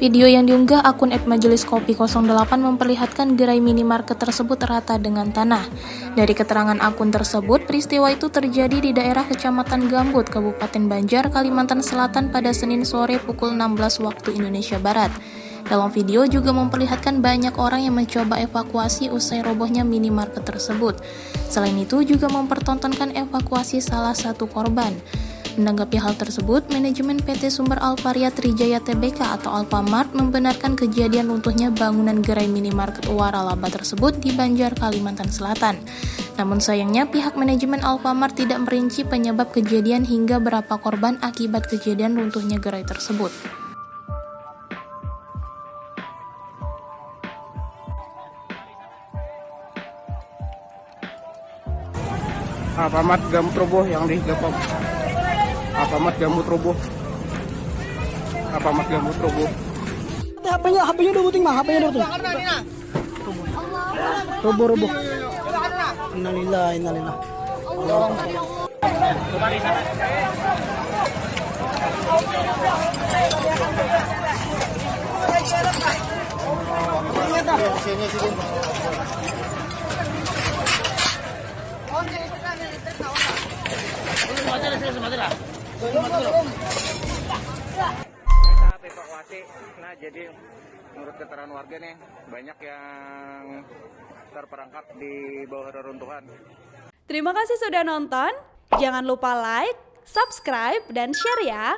Video yang diunggah akun @majeliskopi08 memperlihatkan gerai minimarket tersebut rata dengan tanah. Dari keterangan akun tersebut, peristiwa itu terjadi di daerah Kecamatan Gambut, Kabupaten Banjar, Kalimantan Selatan pada Senin sore pukul 16 waktu Indonesia Barat. Dalam video juga memperlihatkan banyak orang yang mencoba evakuasi usai robohnya minimarket tersebut. Selain itu juga mempertontonkan evakuasi salah satu korban. Menanggapi hal tersebut, manajemen PT Sumber Alvaria Trijaya Tbk atau Alfamart membenarkan kejadian runtuhnya bangunan gerai minimarket waralaba tersebut di Banjar, Kalimantan Selatan. Namun sayangnya pihak manajemen Alfamart tidak merinci penyebab kejadian hingga berapa korban akibat kejadian runtuhnya gerai tersebut. Alfamart Gambut roboh yang digepok. Alfamart Gambut roboh. Alfamart Gambut roboh. HP-nya udah buting mah, HP-nya udah buting. Roboh. Innalillah. Saat evakuasi, nah jadi menurut keterangan warga nih banyak yang terperangkap di bawah reruntuhan. Terima kasih sudah nonton. Jangan lupa like, subscribe, dan share ya.